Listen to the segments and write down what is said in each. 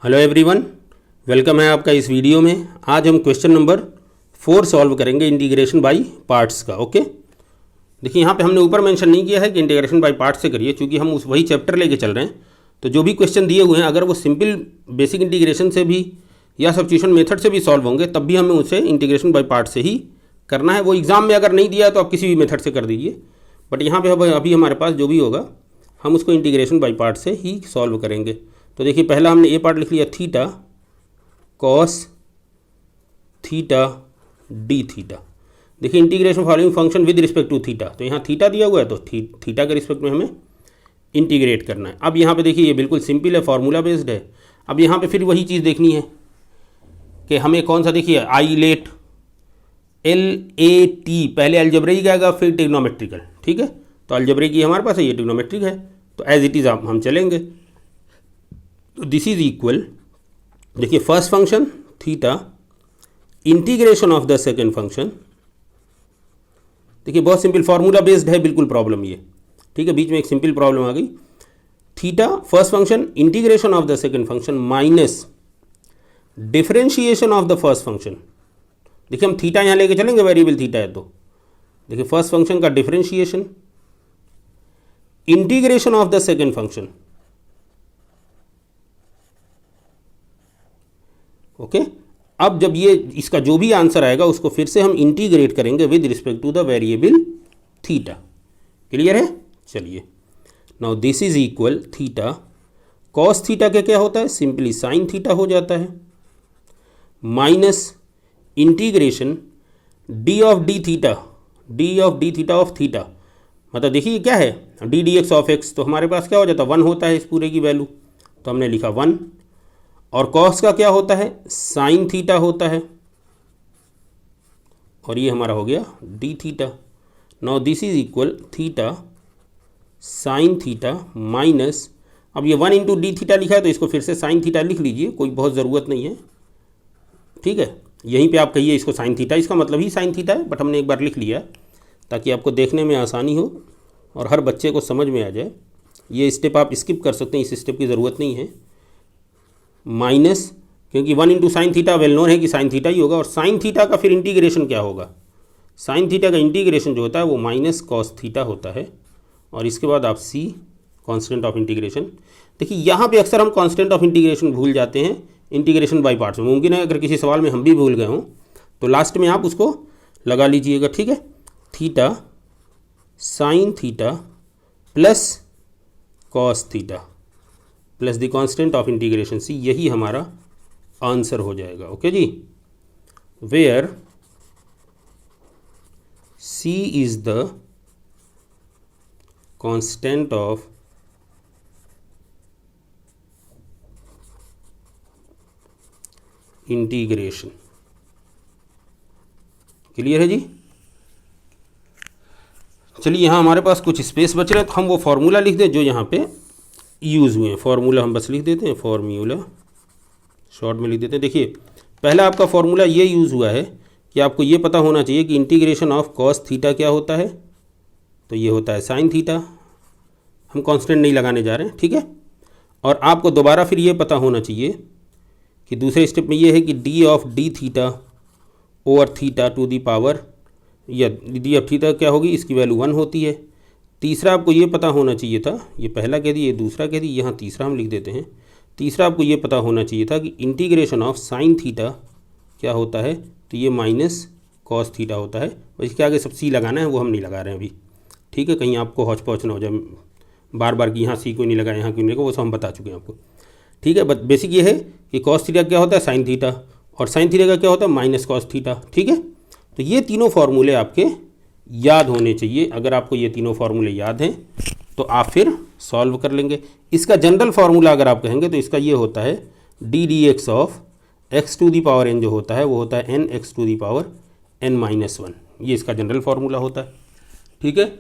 Hello everyone, welcome है आपका इस वीडियो में। आज हम क्वेश्चन नंबर 4 सॉल्व करेंगे इंटीग्रेशन बाय पार्ट्स का। ओके, देखिए यहाँ पे हमने ऊपर मेंशन नहीं किया है कि इंटीग्रेशन बाय पार्ट्स से करिए, क्योंकि हम उस वही चैप्टर लेके चल रहे हैं। तो जो भी क्वेश्चन दिए हुए हैं अगर वो सिंपल बेसिक इंटीग्रेशन से भी या सब्स्टिट्यूशन मेथड से भी सॉल्व होंगे तब भी हमें उसे इंटीग्रेशन बाय पार्ट से ही करना है। वो एग्जाम में अगर नहीं दिया तो आप किसी भी मेथड से कर दीजिए, बट यहाँ पे अभी हमारे पास जो भी होगा हम उसको इंटीग्रेशन बाय पार्ट से ही सॉल्व करेंगे। तो देखिए पहला हमने ये पार्ट लिख लिया, theta cos theta D theta. देखिए integration following function with respect to theta, तो यहाँ थीटा दिया हुआ है तो थीटा के रिस्पेक्ट में हमें इंटीग्रेट करना है। अब यहाँ पे देखिए ये बिल्कुल सिंपल है, फार्मूला बेस्ड है। अब यहाँ पे फिर वही चीज़ देखनी है कि हमें कौन सा, देखिए आइलेट LAT, पहले अलजेब्रिक आएगा फिर ट्रिग्नोमेट्रिकल। ठीक है, तो अलजेब्रिक ही हमारे पास है, ये ट्रिग्नोमेट्रिक है, तो एज इट इज़ हम चलेंगे। तो दिस इज इक्वल, देखिए first function theta integration of the second function. देखिए बहुत सिंपल फार्मूला बेस्ड है बिल्कुल प्रॉब्लम ये। ठीक है, बीच में एक सिंपल प्रॉब्लम आ गई। Theta first function integration of the second function minus differentiation of the first function. देखिए हम थीटा यहाँ लेके चलेंगे, वेरिएबल थीटा है तो देखिए फर्स्ट फंक्शन का differentiation integration of the second function. Okay, अब जब ये इसका जो भी आंसर आएगा उसको फिर से हम इंटीग्रेट करेंगे with respect to the variable theta. Clear है? चलिए, now this is equal theta cos theta के क्या होता है, सिंपली साइन थीटा हो जाता है, minus integration D of D theta of theta. मतलब देखिए क्या है, D D X of x, तो हमारे पास क्या हो जाता है, 1 होता है इस पूरे की वैल्यू, तो हमने लिखा 1। और कॉस का क्या होता है, साइन थीटा होता है, और ये हमारा हो गया D theta. Now this is equal theta sine theta minus, अब ये 1 इंटू डी थीटा लिखा है तो इसको फिर से साइन थीटा लिख लीजिए, कोई बहुत ज़रूरत नहीं है। ठीक है, यहीं पे आप कहिए इसको साइन थीटा, इसका मतलब ही साइन थीटा है, बट हमने एक बार लिख लिया ताकि आपको देखने में आसानी हो और हर बच्चे को समझ में आ जाए। ये स्टेप आप स्किप कर सकते हैं, इस स्टेप की ज़रूरत नहीं है। माइनस, क्योंकि 1 into sine theta well known है कि साइन थीटा ही होगा, और साइन थीटा का फिर इंटीग्रेशन क्या होगा, साइन थीटा का इंटीग्रेशन जो होता है वो माइनस कॉस थीटा होता है। और इसके बाद आप सी कांस्टेंट ऑफ इंटीग्रेशन। देखिए यहाँ पे अक्सर हम कांस्टेंट ऑफ इंटीग्रेशन भूल जाते हैं इंटीग्रेशन बाय पार्ट्स में। मुमकिन है अगर किसी सवाल में हम भी भूल गए हों तो लास्ट में आप उसको लगा लीजिएगा। ठीक है, theta sine theta plus cos theta plus the constant of integration C, यही हमारा आंसर हो जाएगा। ओके जी, where C is the constant of integration. Clear है जी? चलिए यहाँ हमारे पास कुछ स्पेस बच रहा है तो हम वो फॉर्मूला लिख दें जो यहाँ पे यूज़ हुए हैं। फॉर्मूला हम बस लिख देते हैं, फॉर्मूला शॉर्ट में लिख देते हैं। देखिए पहला आपका फॉर्मूला ये यूज़ हुआ है कि आपको ये पता होना चाहिए कि इंटीग्रेशन ऑफ कॉस थीटा क्या होता है, तो ये होता है साइन थीटा। हम कांस्टेंट नहीं लगाने जा रहे हैं, ठीक है। और आपको दोबारा फिर ये पता होना चाहिए कि दूसरे स्टेप में ये है कि D of D theta over theta to the power, या डी ऑफ थीटा क्या होगी, इसकी वैल्यू 1 होती है। तीसरा आपको ये पता होना चाहिए था, ये पहला कह दी, ये दूसरा कह दी, यहाँ तीसरा हम लिख देते हैं। तीसरा आपको ये पता होना चाहिए था कि इंटीग्रेशन ऑफ साइन थीटा क्या होता है, तो ये माइनस कॉस थीटा होता है। और इसके आगे सब सी लगाना है, वो हम नहीं लगा रहे हैं अभी, ठीक है, कहीं आपको हौच पौच ना हो जाए बार बार कि यहाँ सी क्यों नहीं लगा, यहाँ क्यों नहीं लगा, वो सब हम बता चुके हैं आपको, ठीक है। बट बेसिक ये है कि कॉस थीटा क्या होता है, साइन थीटा, और साइन थीटा का क्या होता है, माइनस कॉस थीटा, ठीक है। तो ये तीनों फार्मूले आपके याद होने चाहिए। अगर आपको ये तीनों फार्मूले याद हैं तो आप फिर सॉल्व कर लेंगे। इसका जनरल फार्मूला अगर आप कहेंगे तो इसका ये होता है D D X of X to the power N, जो होता है वो होता है N X to the power N minus 1। ये इसका जनरल फार्मूला होता है, ठीक है।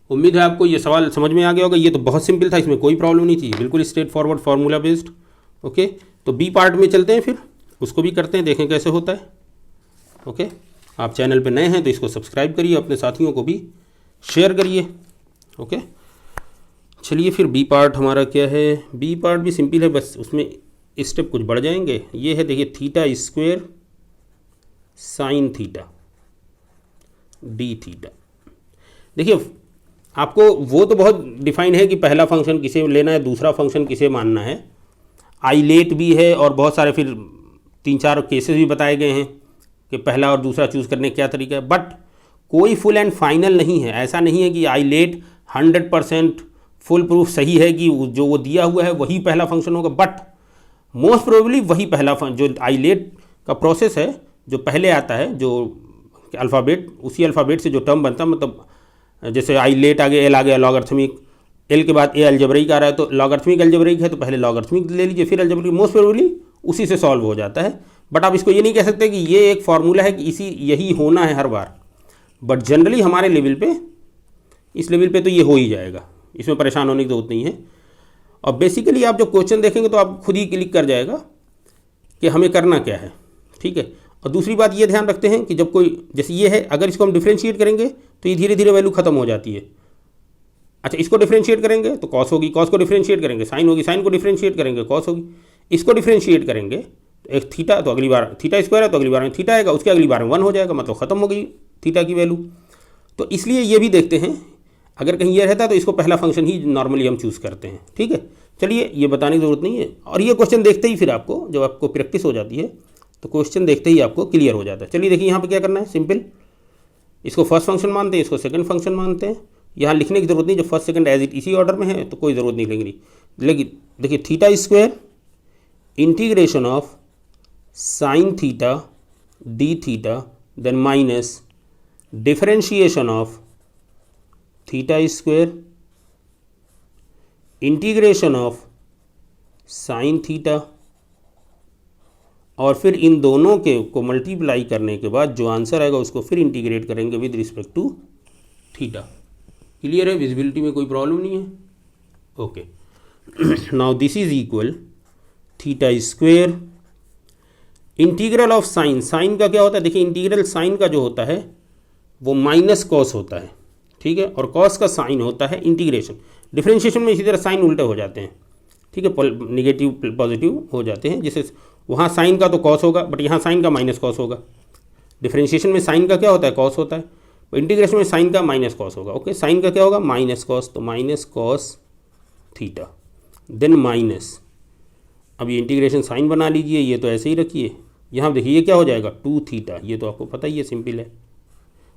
उम्मीद है आपको ये सवाल समझ में आ गया होगा। ये तो बहुत सिंपल था, इसमें कोई प्रॉब्लम नहीं थी, बिल्कुल straight forward formula based. Okay, तो बी पार्ट में चलते हैं, फिर उसको भी करते हैं, देखें कैसे होता है। ओके, आप चैनल पे नए हैं तो इसको सब्सक्राइब करिए, अपने साथियों को भी शेयर करिए। ओके, चलिए फिर बी पार्ट हमारा क्या है। बी पार्ट भी सिंपल है, बस उसमें स्टेप कुछ बढ़ जाएंगे। ये है देखिए theta square sine theta D theta. देखिए आपको वो तो बहुत डिफाइन है कि पहला फंक्शन किसे लेना है, दूसरा फंक्शन किसे मानना है, आइलेट भी है और बहुत सारे फिर 3-4 केसेस भी बताए गए हैं कि पहला और दूसरा चूज़ करने का क्या तरीका है। बट कोई फुल एंड फाइनल नहीं है, ऐसा नहीं है कि आइलेट 100% फुल प्रूफ सही है कि जो वो दिया हुआ है वही पहला फंक्शन होगा। बट मोस्ट प्रोबेबली वही पहला जो आइलेट का प्रोसेस है जो पहले आता है, जो अल्फ़ाबेट, उसी अल्फ़ाबेट से जो टर्म बनता है, मतलब जैसे आइलेट आगे एल आ गया, लॉगरिथमिक, एल के बाद ए अलजेब्रिक आ रहा है, तो लॉगरिथमिक अलजेब्रिक है तो पहले लॉगरिथमिक ले लीजिए फिर अलजेब्रिक, मोस्ट प्रोबेबली उसी से सॉल्व हो जाता है। बट आप इसको ये नहीं कह सकते कि ये एक फार्मूला है कि यही होना है हर बार। बट जनरली हमारे लेवल पे, इस लेवल पे तो ये हो ही जाएगा, इसमें परेशान होने की जरूरत नहीं है। और बेसिकली आप जो क्वेश्चन देखेंगे तो आप खुद ही क्लिक कर जाएगा कि हमें करना क्या है, ठीक है। और दूसरी बात ये ध्यान रखते हैं कि जब कोई, जैसे ये है, अगर इसको हम डिफ्रेंशिएट करेंगे तो ये धीरे धीरे वैल्यू खत्म हो जाती है। अच्छा, इसको डिफ्रेंशिएट करेंगे तो कॉस होगी, कॉस को डिफ्रेंशिएट करेंगे साइन होगी, साइन को डिफ्रेंशिएट करेंगे कॉस होगी, इसको डिफ्रेंशिएट करेंगे तो एक थीटा, तो अगली बार थीटा स्क्वायर है तो अगली बार में थीटा आएगा, उसके अगली बार में 1 हो जाएगा, मतलब खत्म हो गई थीटा की वैल्यू। तो इसलिए ये भी देखते हैं, अगर कहीं ये रहता तो इसको पहला फंक्शन ही नॉर्मली हम चूज़ करते हैं, ठीक है। चलिए, ये बताने की ज़रूरत नहीं है। और ये क्वेश्चन देखते ही फिर आपको, जब आपको प्रैक्टिस हो जाती है तो क्वेश्चन देखते ही आपको क्लियर हो जाता है। चलिए देखिए यहाँ पे क्या करना है, सिंपल, इसको फर्स्ट फंक्शन मानते हैं, इसको सेकंड फंक्शन मानते हैं। यहाँ लिखने की जरूरत नहीं, जो फर्स्ट सेकंड एज इट इसी ऑर्डर में है तो कोई ज़रूरत नहीं लेंगे। लेकिन देखिए theta square integration of sine theta D theta then minus differentiation of theta square integration of sine theta, और फिर इन दोनों के को मल्टीप्लाई करने के बाद जो आंसर आएगा उसको फिर इंटीग्रेट करेंगे with respect to theta. Clear है, विजिबिलिटी में कोई प्रॉब्लम नहीं है, okay. Now this is equal theta square integral of sine, sine का क्या होता है, देखिए इंटीग्रल साइन का जो होता है वो माइनस कॉस होता है, ठीक है, और कॉस का साइन होता है इंटीग्रेशन। डिफरेंशिएशन में इसी तरह साइन उल्टे हो जाते हैं, ठीक है, नेगेटिव पॉजिटिव हो जाते हैं, जैसे वहाँ साइन का तो कॉस होगा बट यहाँ साइन का माइनस कॉस होगा। डिफरेंशिएशन में साइन का क्या होता है, कॉस होता है, तो इंटीग्रेशन में साइन का माइनस कॉस होगा, ओके। साइन का क्या होगा, माइनस कॉस, तो minus cos theta then minus, अब ये इंटीग्रेशन साइन बना लीजिए, ये तो ऐसे ही रखिए, यहाँ देखिए ये क्या हो जाएगा 2 थीटा, ये तो आपको पता ही है, सिंपल है।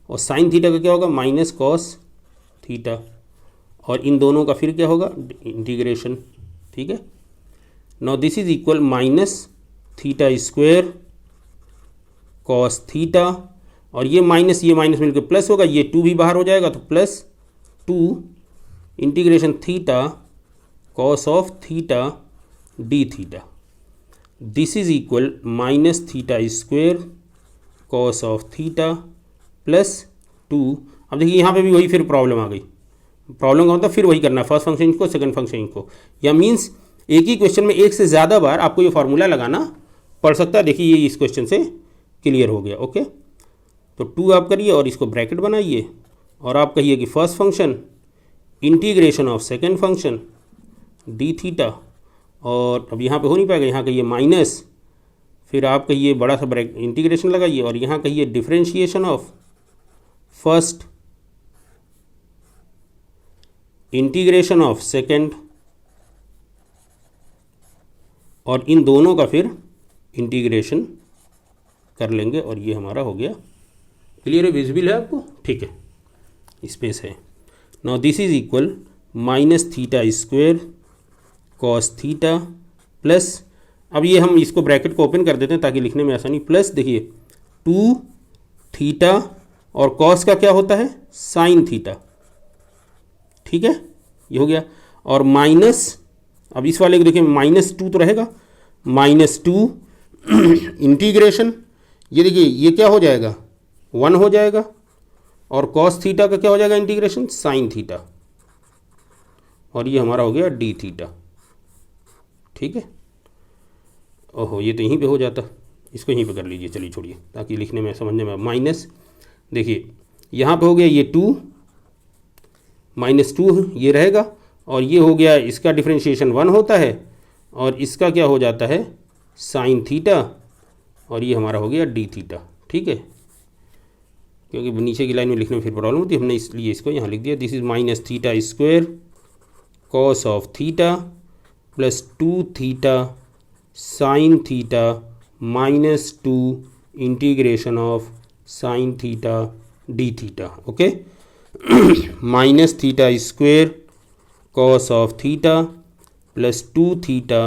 और साइन थीटा का क्या होगा, माइनस कॉस थीटा, और इन दोनों का फिर क्या होगा, इंटीग्रेशन, ठीक है। Now this is equal minus theta square cos theta, और ये माइनस मिलकर प्लस होगा, ये 2 भी बाहर हो जाएगा तो plus 2 integration theta cos of theta D theta, this is equal minus theta square cos of theta plus 2। अब देखिए यहाँ पे भी वही फिर प्रॉब्लम आ गई, प्रॉब्लम का मतलब फिर वही करना है, फर्स्ट फंक्शन को सेकंड फंक्शन को, या मीन्स एक ही क्वेश्चन में एक से ज़्यादा बार आपको ये फार्मूला लगाना पड़ सकता है। देखिए ये इस क्वेश्चन से क्लियर हो गया, ओके। तो 2 आप करिए और इसको ब्रैकेट बनाइए और आप कहिए कि first function integration of second function D theta, और अब यहाँ पे हो नहीं पाएगा, यहाँ कहिए माइनस, फिर आप कहिए बड़ा सा ब्रैकेट इंटीग्रेशन लगाइए और यहाँ कहिए differentiation of first integration of second, और इन दोनों का फिर इंटीग्रेशन कर लेंगे, और ये हमारा हो गया क्लियर है, विजिबल है आपको, ठीक है, स्पेस है। Now this is equal minus theta square cos theta plus, अब ये हम इसको ब्रैकेट को ओपन कर देते हैं ताकि लिखने में आसानी, प्लस देखिए 2 थीटा और कॉस का क्या होता है, साइन थीटा, ठीक है, ये हो गया, और माइनस, अब इस वाले को देखिए -2 तो रहेगा, -2 इंटीग्रेशन, ये देखिए ये क्या हो जाएगा 1 हो जाएगा, और कॉस थीटा का क्या हो जाएगा इंटीग्रेशन साइन थीटा, और ये हमारा हो गया डी थीटा, ठीक है। ओहो, ये तो यहीं पे हो जाता, इसको यहीं पे कर लीजिए, चलिए छोड़िए ताकि लिखने में समझने में, माइनस देखिए यहाँ पे हो गया ये 2 -2 ये रहेगा, और ये हो गया, इसका डिफरेंशिएशन 1 होता है, और इसका क्या हो जाता है साइन थीटा, और ये हमारा हो गया डी थीटा। ठीक है, क्योंकि नीचे की लाइन में लिखने में फिर प्रॉब्लम होती है, हमने इसलिए इसको यहाँ लिख दिया। This is minus theta square cos of theta plus 2 theta sine theta minus 2 integration of sine theta D theta. Okay, minus theta square cos of theta plus 2 theta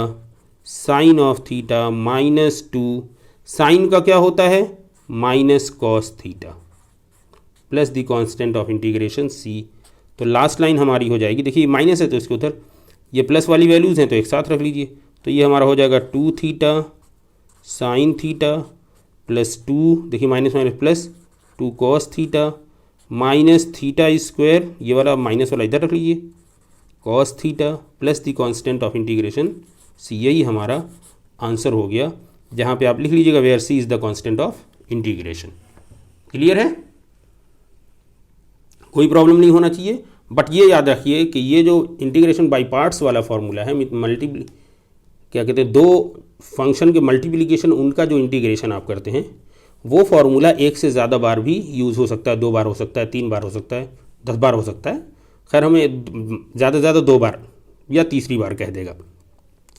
sine of theta minus 2, sine का क्या होता है minus cos theta plus the constant of integration C. तो last line हमारी हो जाएगी, देखिए minus है तो इसके उधर ये प्लस वाली वैल्यूज़ हैं तो एक साथ रख लीजिए। तो ये हमारा हो जाएगा 2 थीटा साइन थीटा प्लस 2, देखिए minus minus plus 2 cos theta minus theta square, ये वाला माइनस वाला इधर रख लीजिए, cos theta plus the constant of integration C. यही हमारा आंसर हो गया, जहाँ पे आप लिख लीजिएगा where C is the constant of integration. Clear है, कोई प्रॉब्लम नहीं होना चाहिए। बट ये याद रखिए कि ये जो इंटीग्रेशन बाई पार्ट्स वाला फॉर्मूला है, क्या कहते हैं, दो फंक्शन के मल्टीप्लिकेशन, उनका जो इंटीग्रेशन आप करते हैं वो फार्मूला एक से ज़्यादा बार भी यूज़ हो सकता है, 2 बार हो सकता है, 3 बार हो सकता है, 10 बार हो सकता है। खैर हमें ज़्यादा से ज़्यादा 2 बार या तीसरी बार कह देगा,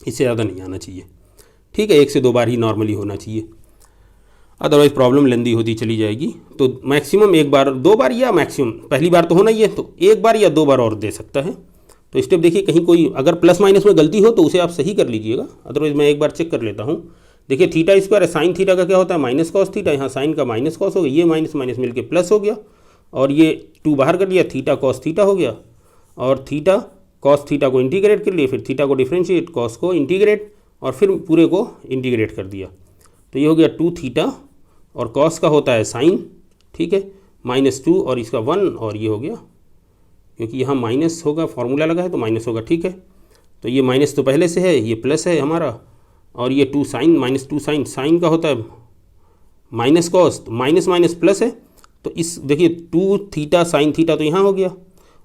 इससे ज़्यादा नहीं आना चाहिए। ठीक है, 1 से 2 बार ही नॉर्मली होना चाहिए, अदरवाइज़ प्रॉब्लम लेंदी होती चली जाएगी। तो मैक्सिमम 1 बार 2 बार, या मैक्सिमम पहली बार तो होना ही है, तो 1 बार या 2 बार और दे सकता है। तो स्टेप देखिए, कहीं कोई अगर प्लस माइनस में गलती हो तो उसे आप सही कर लीजिएगा, अदरवाइज़ मैं एक बार चेक कर लेता हूँ। देखिए थीटा स्क्वायर है, साइन थीटा का क्या होता है माइनस कॉस थीटा, यहाँ साइन का माइनस कॉस हो गया, ये माइनस माइनस मिलके प्लस हो गया, और ये 2 बाहर कर लिया, थीटा कॉस थीटा हो गया, और थीटा कॉस थीटा को इंटीग्रेट कर लिए, फिर थीटा को डिफ्रेंशिएट, कॉस को इंटीग्रेट, और फिर पूरे को इंटीग्रेट कर दिया। तो ये हो गया 2 थीटा, और कॉस का होता है साइन, ठीक है, -2 और इसका 1, और ये हो गया, क्योंकि यहाँ माइनस होगा, फार्मूला लगा है तो माइनस होगा। ठीक है, तो ये माइनस तो पहले से है, ये प्लस है हमारा, और ये 2 साइन, -2 साइन, साइन का होता है माइनस कॉस, तो माइनस माइनस प्लस है, तो इस देखिए 2 थीटा साइन थीटा तो यहाँ हो गया,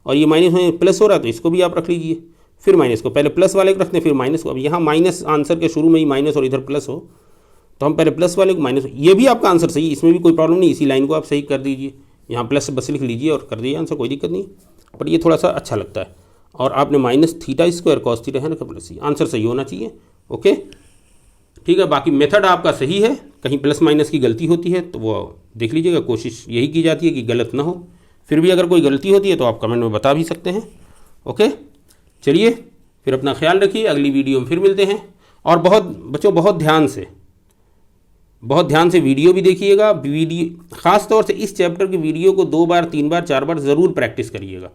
और ये माइनस में प्लस हो रहा है तो इसको भी आप रख लीजिए, फिर माइनस को, पहले प्लस वाले को रखते हैं फिर माइनस को। अब यहाँ माइनस आंसर के शुरू में ही माइनस और इधर प्लस हो, तो हम पहले प्लस वाले को माइनस, ये भी आपका आंसर सही, इसमें भी कोई प्रॉब्लम नहीं, इसी लाइन को आप सही कर दीजिए, यहाँ प्लस बस लिख लीजिए और कर दीजिए आंसर, कोई दिक्कत नहीं। बट ये थोड़ा सा अच्छा लगता है, और आपने minus theta square cos theta है ना, प्लस ही आंसर सही होना चाहिए। ओके, ठीक है, बाकी मेथड आपका सही है, कहीं प्लस माइनस की गलती होती है तो वो देख लीजिएगा, कोशिश यही की जाती है कि गलत ना हो। फिर भी अगर कोई गलती होती है तो आप कमेंट में बता भी सकते हैं। ओके, चलिए फिर अपना ख्याल रखिए, अगली वीडियो में फिर मिलते हैं। और बहुत ध्यान से वीडियो भी देखिएगा, वीडियो ख़ास तौर से इस चैप्टर की वीडियो को 2 बार 3 बार 4 बार ज़रूर प्रैक्टिस करिएगा,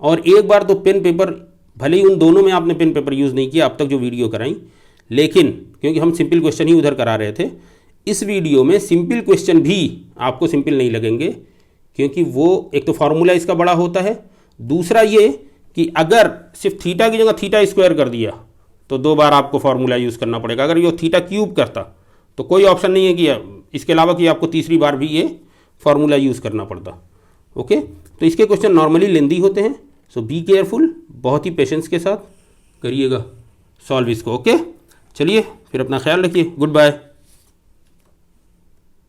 और एक बार तो पेन पेपर, भले ही उन दोनों में आपने पेन पेपर यूज़ नहीं किया अब तक जो वीडियो कराई, लेकिन क्योंकि हम सिंपल क्वेश्चन ही उधर करा रहे थे, इस वीडियो में सिंपल क्वेश्चन भी आपको सिंपल नहीं लगेंगे, क्योंकि वो एक तो फार्मूला इसका बड़ा होता है, दूसरा ये कि अगर सिर्फ थीटा की जगह थीटा स्क्वायर कर दिया तो 2 बार आपको फार्मूला यूज़ करना पड़ेगा। अगर ये थीटा क्यूब करता तो कोई ऑप्शन नहीं है कि इसके अलावा कि आपको तीसरी बार भी ये फार्मूला यूज़ करना पड़ता। ओके, तो इसके क्वेश्चन नॉर्मली लेंदी होते हैं, सो बी केयरफुल, बहुत ही पेशेंस के साथ करिएगा सॉल्व इसको। ओके, चलिए फिर अपना ख्याल रखिए, गुड बाय।